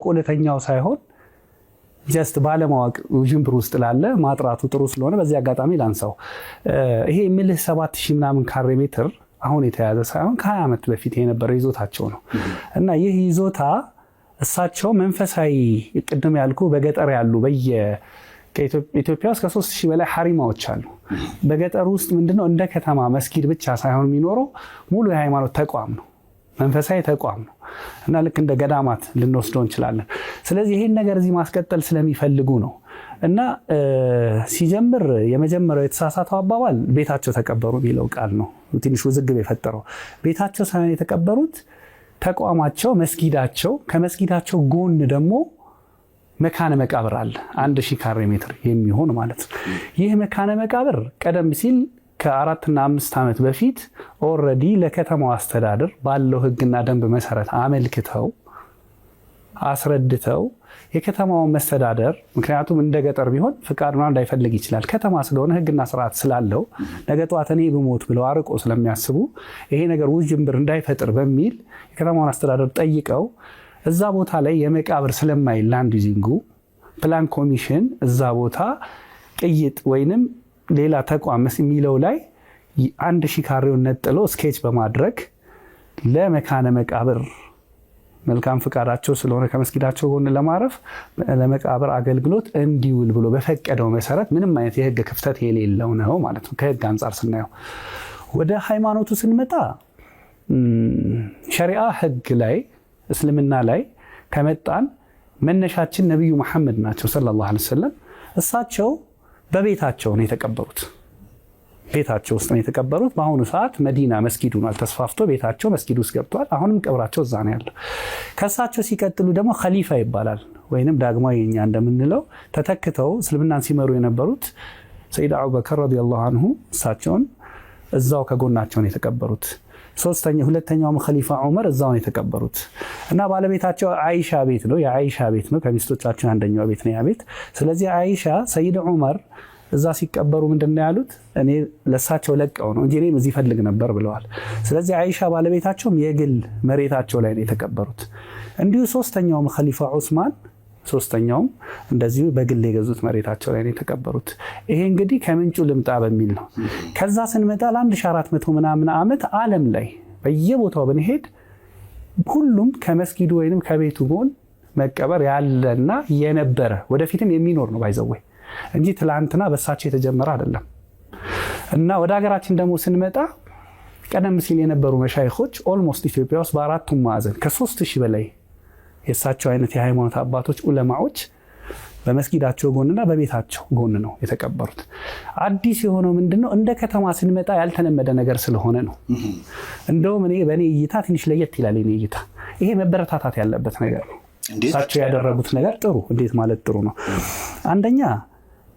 ቆለተኛው ሳይሆን ጀስት ባለማወቅ ጅምብር ውስጥ ላለ ማጥራቱ ጥሩ ስለሆነ በዚህ አጋጣሚ ላንሳው። ይሄ ምልህ 7000 ምናምን ካሬ ሜትር አሁን የተያዘ ሳይሆን ከ20 ዓመት በፊት የነበረ ይዞታቸው ነው እና ይህ ይዞታ እሳቸው መንፈሳዊ ቅድም ያልኩ በገጠር ያሉ ኢትዮጵያ ውስጥ ከ3000 በላይ ሐሪማዎች አሉ። በገጠር ውስጥ ምንድነው እንደ ከተማ መስጊድ ብቻ ሳይሆን የሚኖረው ሙሉ የሃይማኖት ተቋም ነው፣ መንፈሳዊ ተቋም ነው እና ልክ እንደ ገዳማት ልንወስደው እንችላለን። ስለዚህ ይሄን ነገር እዚህ ማስቀጠል ስለሚፈልጉ ነው እና ሲጀምር የመጀመሪያው የተሳሳተው አባባል ቤታቸው ተቀበሩ የሚለው ቃል ነው ትንሽ ውዝግብ የፈጠረው። ቤታቸው ሳይሆን የተቀበሩት ተቋማቸው መስጊዳቸው፣ ከመስጊዳቸው ጎን ደግሞ መካነ መቃብር አለ 1000 ካሬ ሜትር የሚሆን ማለት ነው። ይህ መካነ መቃብር ቀደም ሲል ከ4 እና 5 ዓመት በፊት ኦልሬዲ ለከተማው አስተዳደር ባለው ሕግና ደንብ መሰረት አመልክተው አስረድተው የከተማውን መስተዳደር ምክንያቱም እንደ ገጠር ቢሆን ፍቃድ ምናምን ላይፈልግ ይችላል። ከተማ ስለሆነ ሕግና ስርዓት ስላለው ነገ ጧት እኔ ብሞት ብለው አርቆ ስለሚያስቡ ይሄ ነገር ውዥንብር እንዳይፈጥር በሚል የከተማውን አስተዳደር ጠይቀው እዛ ቦታ ላይ የመቃብር ስለማይል ላንድ ዩዚንጉ ፕላን ኮሚሽን እዛ ቦታ ቅይጥ ወይንም ሌላ ተቋም የሚለው ላይ 1000 ካሬውን ነጥሎ ስኬች በማድረግ ለመካነ መቃብር መልካም ፍቃዳቸው ስለሆነ ከመስጊዳቸው ጎን ለማረፍ ለመቃብር አገልግሎት እንዲውል ብሎ በፈቀደው መሰረት ምንም አይነት የህግ ክፍተት የሌለው ነው ማለት ነው። ከህግ አንጻር ስናየው ወደ ሃይማኖቱ ስንመጣ ሸሪዓ ህግ ላይ እስልምና ላይ ከመጣን መነሻችን ነብዩ መሐመድ ናቸው ሰለላሁ ዐለይሂ ወሰለም። እሳቸው በቤታቸው ነው የተቀበሩት። ቤታቸው ውስጥ ነው የተቀበሩት። በአሁኑ ሰዓት መዲና መስጊዱ ነው ተስፋፍቶ ቤታቸው መስጊዱ ውስጥ ገብቷል። አሁንም ቀብራቸው እዛ ነው ያለው። ከእሳቸው ሲቀጥሉ ደግሞ ኸሊፋ ይባላል ወይንም ዳግማዊ እኛ እንደምንለው ተተክተው እስልምናን ሲመሩ የነበሩት ሰይድ አቡበከር ረዲየላሁ ዐንሁ እሳቸውን እዛው ከጎናቸው ነው የተቀበሩት። ሁለተኛውም ኸሊፋ ዑመር እዛው ነው የተቀበሩት እና ባለቤታቸው አይሻ ቤት ነው፣ የአይሻ ቤት ነው። ከሚስቶቻቸው አንደኛው ቤት ነው ያ ቤት። ስለዚህ አይሻ ሰይድ ዑመር እዛ ሲቀበሩ ምንድነው ያሉት? እኔ ለሳቸው ለቀው ነው እንጂ እኔም እዚህ ፈልግ ነበር ብለዋል። ስለዚህ አይሻ ባለቤታቸውም የግል መሬታቸው ላይ ነው የተቀበሩት። እንዲሁ ሶስተኛውም ኸሊፋ ዑስማን ሶስተኛውም እንደዚሁ በግል የገዙት መሬታቸው ላይ ነው የተቀበሩት። ይሄ እንግዲህ ከምንጩ ልምጣ በሚል ነው። ከዛ ስንመጣ ለ1400 ምናምን ዓመት ዓለም ላይ በየቦታው ብንሄድ ሁሉም ከመስጊዱ ወይንም ከቤቱ ጎን መቀበር ያለና የነበረ ወደፊትም የሚኖር ነው ባይዘወይ እንጂ ትላንትና በሳቸው የተጀመረ አይደለም። እና ወደ ሀገራችን ደግሞ ስንመጣ ቀደም ሲል የነበሩ መሻይኾች ኦልሞስት ኢትዮጵያ ውስጥ በአራቱም ማዕዘን ከ3000 በላይ የሳቸው አይነት የሃይማኖት አባቶች ኡለማዎች በመስጊዳቸው ጎንና በቤታቸው ጎን ነው የተቀበሩት። አዲስ የሆነው ምንድነው? እንደ ከተማ ስንመጣ ያልተለመደ ነገር ስለሆነ ነው። እንደውም በእኔ እይታ ትንሽ ለየት ይላል። የኔ እይታ ይሄ መበረታታት ያለበት ነገር ነው። እሳቸው ያደረጉት ነገር ጥሩ። እንዴት ማለት ጥሩ ነው? አንደኛ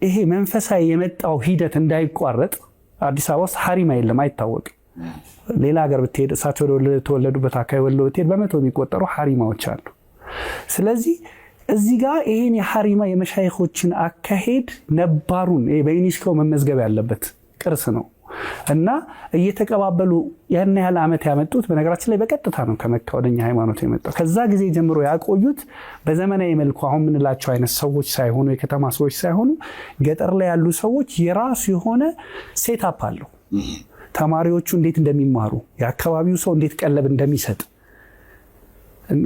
ይሄ መንፈሳዊ የመጣው ሂደት እንዳይቋረጥ አዲስ አበባ ውስጥ ሐሪማ የለም፣ አይታወቅም። ሌላ ሀገር ብትሄድ እሳቸው ተወለዱበት አካባቢ ወሎ ብትሄድ በመቶ የሚቆጠሩ ሐሪማዎች አሉ። ስለዚህ እዚህ ጋር ይሄን የሐሪማ የመሻይኾችን አካሄድ ነባሩን በዩኔስኮ መመዝገብ ያለበት ቅርስ ነው እና እየተቀባበሉ ያን ያህል ዓመት ያመጡት በነገራችን ላይ በቀጥታ ነው ከመካ ወደኛ ሃይማኖት የመጣው። ከዛ ጊዜ ጀምሮ ያቆዩት በዘመናዊ መልኩ አሁን ምንላቸው አይነት ሰዎች ሳይሆኑ የከተማ ሰዎች ሳይሆኑ ገጠር ላይ ያሉ ሰዎች የራሱ የሆነ ሴታፕ አለው። ተማሪዎቹ እንዴት እንደሚማሩ፣ የአካባቢው ሰው እንዴት ቀለብ እንደሚሰጥ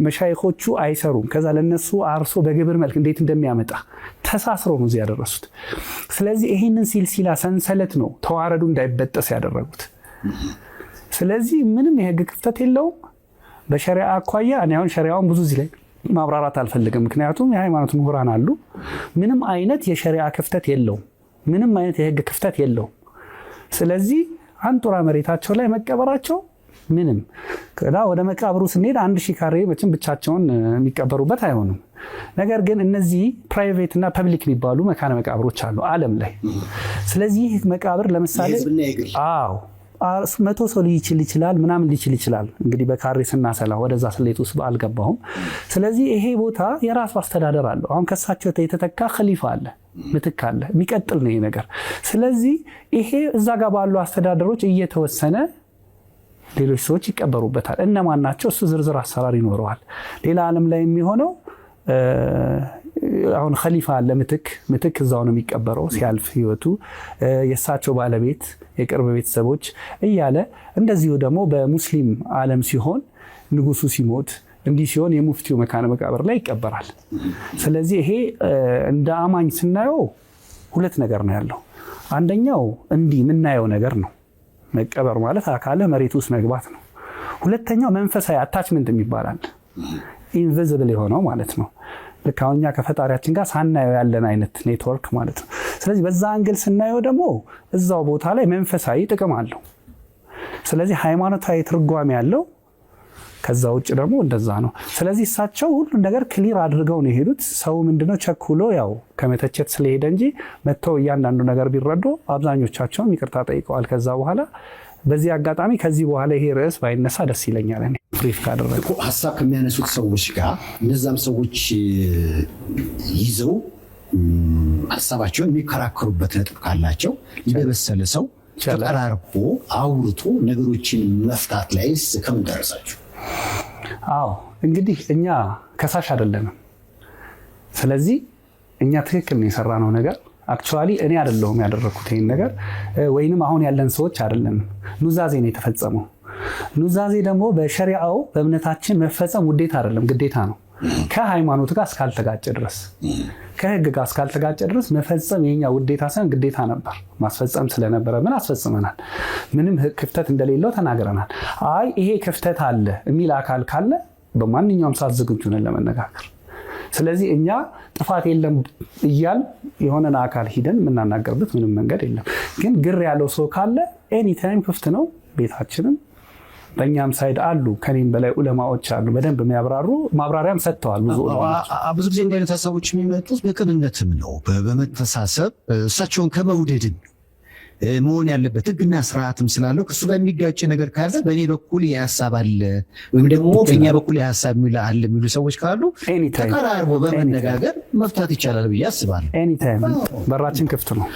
መሻይኾቹ አይሰሩም። ከዛ ለነሱ አርሶ በግብር መልክ እንዴት እንደሚያመጣ ተሳስረው ነው እዚህ ያደረሱት። ስለዚህ ይሄንን ሲልሲላ ሰንሰለት ነው ተዋረዱ እንዳይበጠስ ያደረጉት። ስለዚህ ምንም የህግ ክፍተት የለውም በሸሪዓ አኳያ። እኔ አሁን ሸሪዓውን ብዙ እዚህ ላይ ማብራራት አልፈልግም፣ ምክንያቱም የሃይማኖት ምሁራን አሉ። ምንም አይነት የሸሪዓ ክፍተት የለውም፣ ምንም አይነት የህግ ክፍተት የለውም። ስለዚህ አንጡራ መሬታቸው ላይ መቀበራቸው ምንም ከዳ ወደ መቃብሩ ስንሄድ 1000 ካሬ መቼም ብቻቸውን የሚቀበሩበት አይሆንም። ነገር ግን እነዚህ ፕራይቬት እና ፐብሊክ የሚባሉ መካነ መቃብሮች አሉ ዓለም ላይ። ስለዚህ መቃብር ለምሳሌ 100 ሰው ሊችል ይችላል ምናምን ሊችል ይችላል። እንግዲህ በካሬ ስናሰላ ወደዛ ስሌት ውስጥ አልገባሁም። ስለዚህ ይሄ ቦታ የራሱ አስተዳደር አለው። አሁን ከሳቸው የተተካ ኸሊፋ አለ፣ ምትክ አለ፣ የሚቀጥል ነው ይሄ ነገር። ስለዚህ ይሄ እዛ ጋር ባሉ አስተዳደሮች እየተወሰነ ሌሎች ሰዎች ይቀበሩበታል። እነማን ናቸው? እሱ ዝርዝር አሰራር ይኖረዋል። ሌላ ዓለም ላይ የሚሆነው አሁን ኸሊፋ ለምትክ እዛው ነው የሚቀበረው ሲያልፍ ህይወቱ የሳቸው ባለቤት የቅርብ ቤተሰቦች እያለ እንደዚሁ ደግሞ በሙስሊም ዓለም ሲሆን ንጉሱ ሲሞት እንዲህ ሲሆን የሙፍቲው መካነ መቃብር ላይ ይቀበራል። ስለዚህ ይሄ እንደ አማኝ ስናየው ሁለት ነገር ነው ያለው። አንደኛው እንዲህ የምናየው ነገር ነው፣ መቀበር ማለት አካለ መሬት ውስጥ መግባት ነው። ሁለተኛው መንፈሳዊ አታችመንት የሚባላል ኢንቪዚብል የሆነው ማለት ነው። ልክ አሁን እኛ ከፈጣሪያችን ጋር ሳናየው ያለን አይነት ኔትወርክ ማለት ነው። ስለዚህ በዛ አንግል ስናየው ደግሞ እዛው ቦታ ላይ መንፈሳዊ ጥቅም አለው። ስለዚህ ሃይማኖታዊ ትርጓሜ ያለው ከዛ ውጭ ደግሞ እንደዛ ነው። ስለዚህ እሳቸው ሁሉን ነገር ክሊር አድርገው ነው የሄዱት። ሰው ምንድነው ቸኩሎ ያው ከመተቸት ስለሄደ እንጂ መተው እያንዳንዱ ነገር ቢረዱ አብዛኞቻቸውም ይቅርታ ጠይቀዋል ከዛ በኋላ። በዚህ አጋጣሚ ከዚህ በኋላ ይሄ ርዕስ ባይነሳ ደስ ይለኛል። እኔ ብሪፍ ካደረገ ሐሳብ ከሚያነሱት ሰዎች ጋር እነዛም ሰዎች ይዘው ሐሳባቸውን የሚከራከሩበት ነጥብ ካላቸው የበሰለ ሰው ተቀራርቦ አውርቶ ነገሮችን መፍታት ላይ ከምን ደረሳችሁ? አዎ እንግዲህ እኛ ከሳሽ አይደለንም። ስለዚህ እኛ ትክክል ነው የሰራነው ነገር። አክቹአሊ እኔ አይደለሁም ያደረኩት ይሄን ነገር ወይንም አሁን ያለን ሰዎች አይደለም። ኑዛዜ ነው የተፈጸመው። ኑዛዜ ደግሞ በሸሪዓው በእምነታችን መፈጸም ውዴታ አይደለም ግዴታ ነው። ከሃይማኖት ጋር እስካልተጋጨ ድረስ ከህግ ጋር እስካልተጋጨ ድረስ መፈጸም የኛ ውዴታ ሳይሆን ግዴታ ነበር። ማስፈጸም ስለነበረ ምን አስፈጽመናል። ምንም ክፍተት እንደሌለው ተናግረናል። አይ ይሄ ክፍተት አለ የሚል አካል ካለ በማንኛውም ሰዓት ዝግጁ ነን ለመነጋገር። ስለዚህ እኛ ጥፋት የለም እያል የሆነን አካል ሂደን የምናናገርበት ምንም መንገድ የለም። ግን ግር ያለው ሰው ካለ ኤኒ ታይም ክፍት ነው ቤታችንም። በእኛም ሳይድ አሉ ከኔም በላይ ዑለማዎች አሉ በደንብ የሚያብራሩ ማብራሪያም ሰጥተዋል። ብዙ ጊዜ እንደዚህ ሀሳቦች የሚመጡት በቅንነትም ነው በመተሳሰብ እሳቸውን ከመውደድም መሆን ያለበት ህግና ስርዓትም ስላለው ከሱ ጋር የሚጋጭ ነገር ካለ በእኔ በኩል የሀሳብ አለ ወይም ደግሞ በእኛ በኩል የሀሳብ አለ የሚሉ ሰዎች ካሉ ተቀራርቦ በመነጋገር መፍታት ይቻላል ብዬ አስባለሁ። ኤኒ ታይም በራችን ክፍት ነው።